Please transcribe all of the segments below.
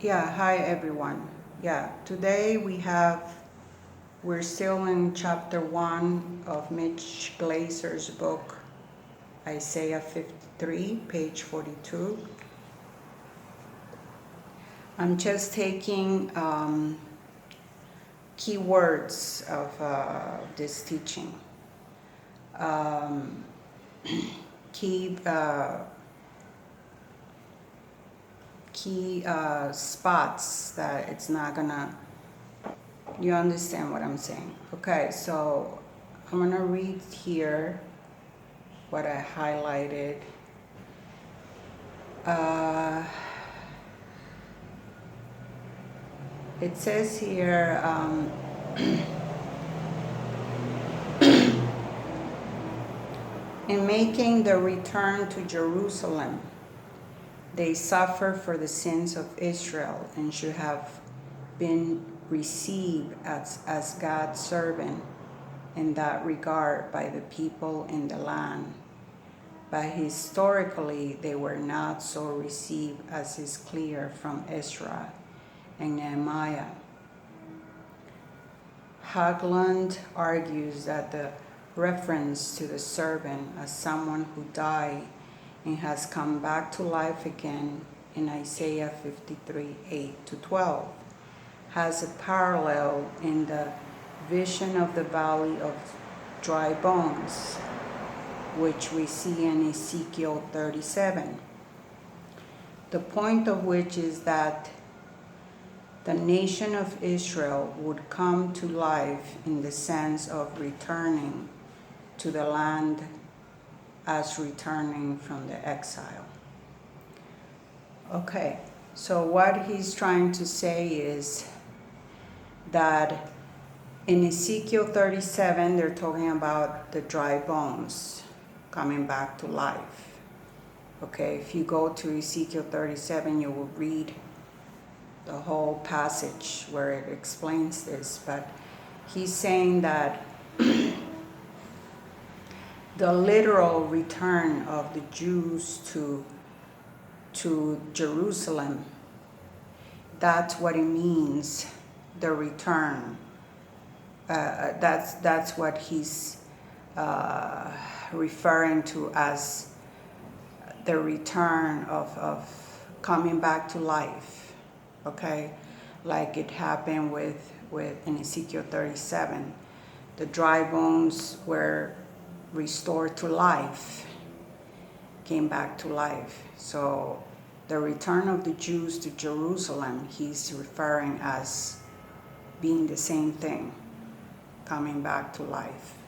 Yeah, hi everyone. Yeah, today we're still in chapter 1 of Mitch Glaser's book, Isaiah 53, page 42. I'm just taking key words of this teaching, um, key, spots that it's not gonna, you understand what I'm saying. Okay, so I'm gonna read here what I highlighted. Uh, it says here, in making the return to Jerusalem, they suffer for the sins of Israel and should have been received as God's servant in that regard by the people in the land. But historically, they were not so received, as is clear from Ezra and Nehemiah. Haglund argues that the reference to the servant as someone who died and has come back to life again in Isaiah 53, 8 to 12 has a parallel in the vision of the valley of dry bones, which we see in Ezekiel 37. The point of which is that the nation of Israel would come to life in the sense of returning to the land as returning from the exile. Okay, so what he's trying to say is that in Ezekiel 37, they're talking about the dry bones coming back to life. Okay, if you go to Ezekiel 37, you will read the whole passage where it explains this, but he's saying that the literal return of the Jews to Jerusalem, that's what it means, the return. That's what he's referring to as the return of coming back to life, okay? Like it happened with in Ezekiel 37. The dry bones were restored to life, came back to life. So the return of the Jews to Jerusalem, he's referring as being the same thing, coming back to life,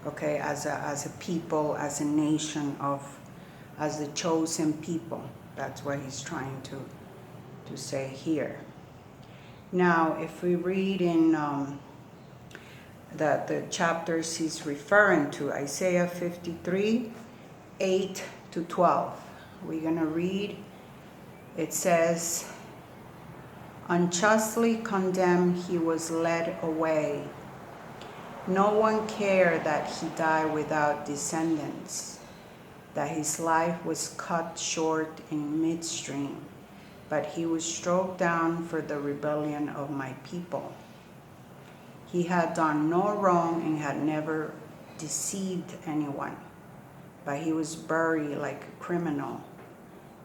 okay, as a people, as a nation as the chosen people. That's what he's trying to say here. Now, if we read in the chapters he's referring to, Isaiah 53, 8 to 12. We're going to read, it says, unjustly condemned he was led away. No one cared that he died without descendants, that his life was cut short in midstream, but he was struck down for the rebellion of my people. He had done no wrong and had never deceived anyone, but he was buried like a criminal.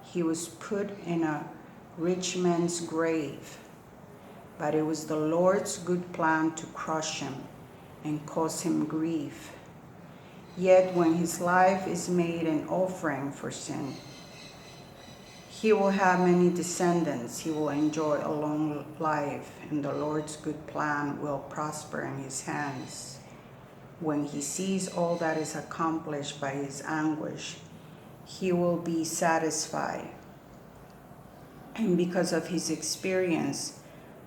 He was put in a rich man's grave, but it was the Lord's good plan to crush him and cause him grief. Yet when his life is made an offering for sin, he will have many descendants. He will enjoy a long life, and the Lord's good plan will prosper in his hands. When he sees all that is accomplished by his anguish, he will be satisfied. And because of his experience,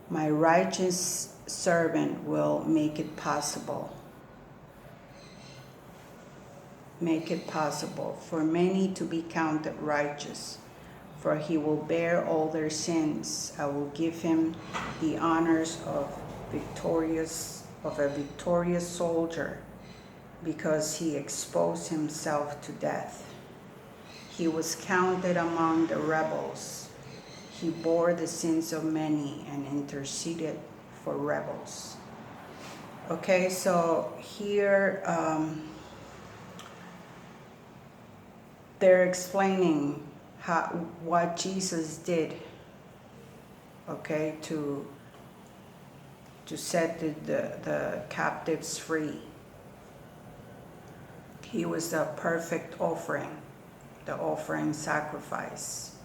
my righteous servant will make it possible for many to be counted righteous, for he will bear all their sins. I will give him the honors of a victorious soldier, because he exposed himself to death. He was counted among the rebels. He bore the sins of many and interceded for rebels. Okay, so here they're explaining what Jesus did, okay, to set the captives free. He was the perfect offering, the offering sacrifice.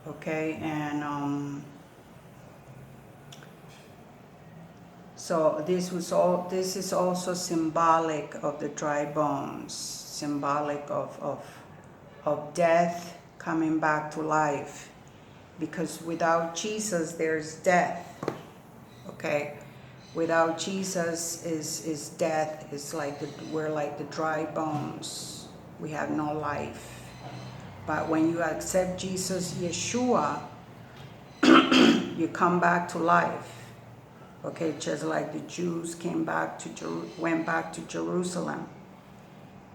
Okay, and so this is also symbolic of the dry bones, symbolic of death coming back to life. Because without Jesus there's death. Okay, without Jesus is death. It's like we're like the dry bones. We have no life. But when you accept Jesus, Yeshua, you come back to life. Okay, just like the Jews went back to Jerusalem.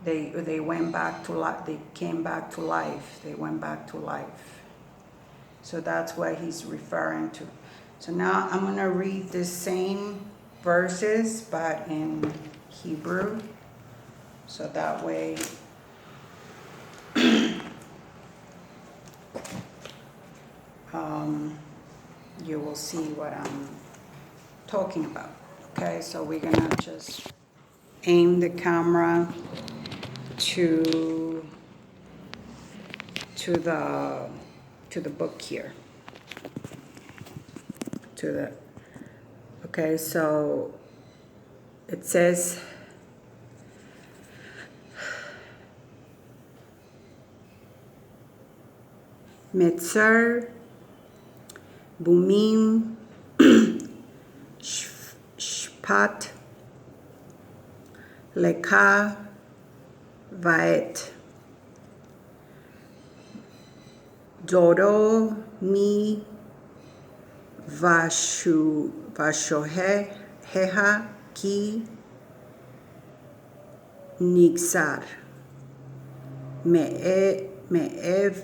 They went back to life. They came back to life. They went back to life. So that's what he's referring to. So now I'm going to read the same verses, but in Hebrew. So that way you will see what I'm talking about. Okay, so we're going to just aim the camera to the book here. Okay, so it says, Metzer Bumim Shpat Leka Vaet Dodo Mi Vashoheha Ki Nixar Me'erev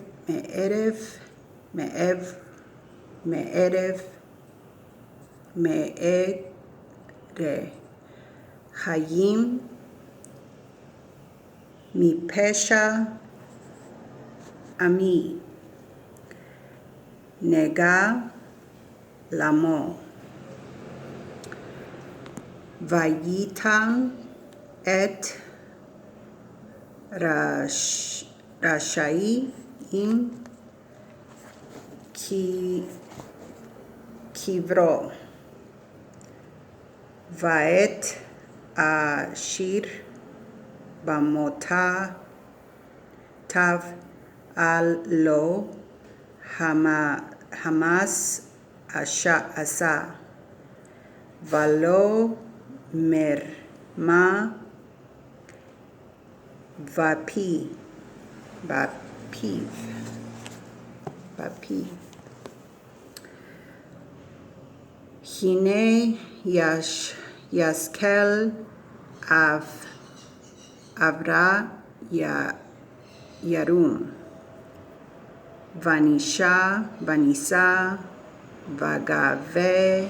Hayim Mipesha Ami Nega Lamo Vayitam et Rashai im Kivro Vaet Ashir Bamota Tav Al Lo Hamas Asa Valo Merma Vapi Hine Yaskel Avra Yarum Vanisa Vagave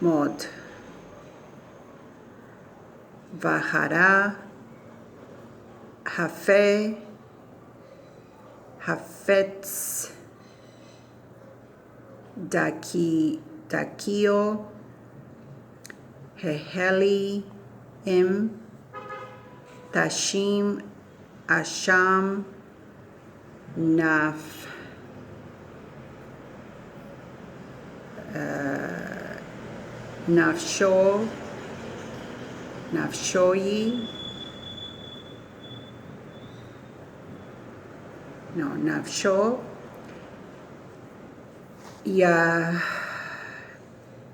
Mod Vahara Hafetz Dakio Heheli Im Tashim Asham Nafshoyi Nafsho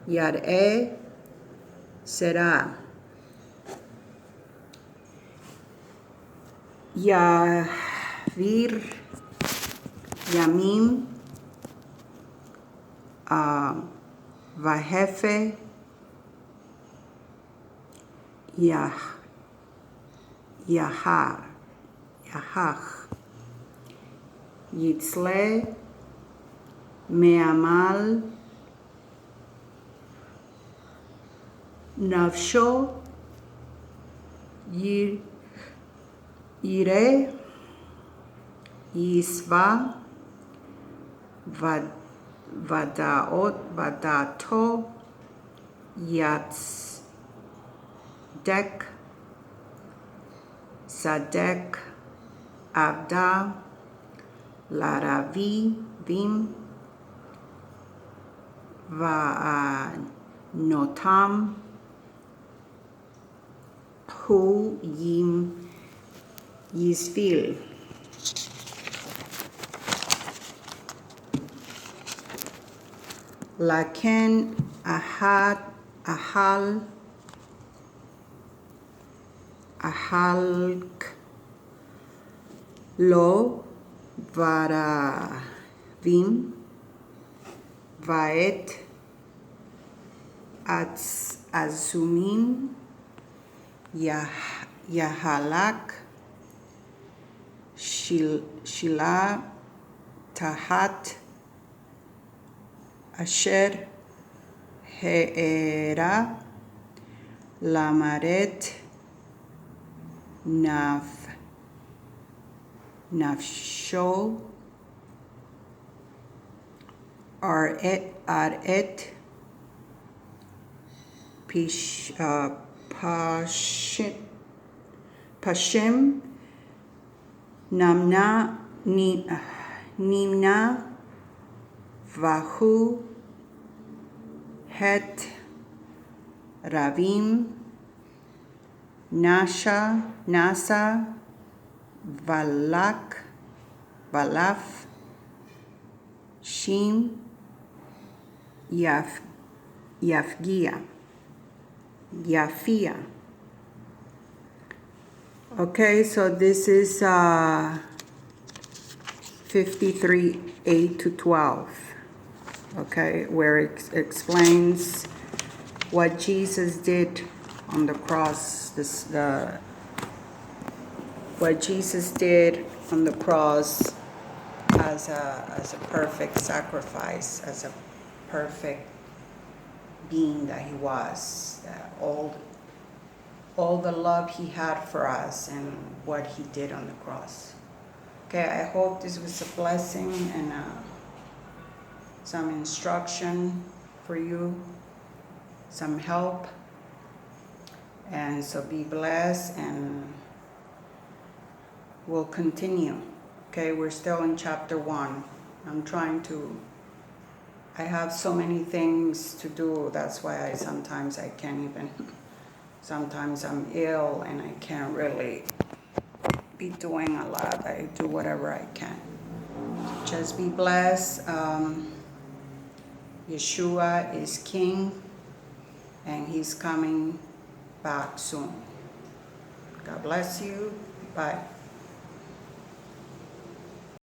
Yare Será Yavir Yamim Vahefe Yahach Yitzle Me'amal Nafsho Yire Yisva Vadato Yatzdek Sadek Abda Laravi Vim Va'anotam Hu Yim Yisfil. Laken Ahalk Lo Varavim Vaet Azumin Yahalak Shila Tahat Asher He'era Lamaret Nafsho Aret Pashim Nimna Vahu Het Ravim Nasa Valaf Shim Yafia. Okay, so this is 53, 8 to 12. Okay, where it explains what Jesus did on the cross. What Jesus did on the cross as a perfect sacrifice, as a perfect being that he was, all the love he had for us and what he did on the cross. Okay, I hope this was a blessing and some instruction for you, some help. And so be blessed, and we'll continue. Okay, we're still in chapter 1. I have so many things to do. That's why sometimes I can't even, sometimes I'm ill and I can't really be doing a lot. I do whatever I can. Just be blessed. Yeshua is King, and he's coming back soon. God bless you. Bye.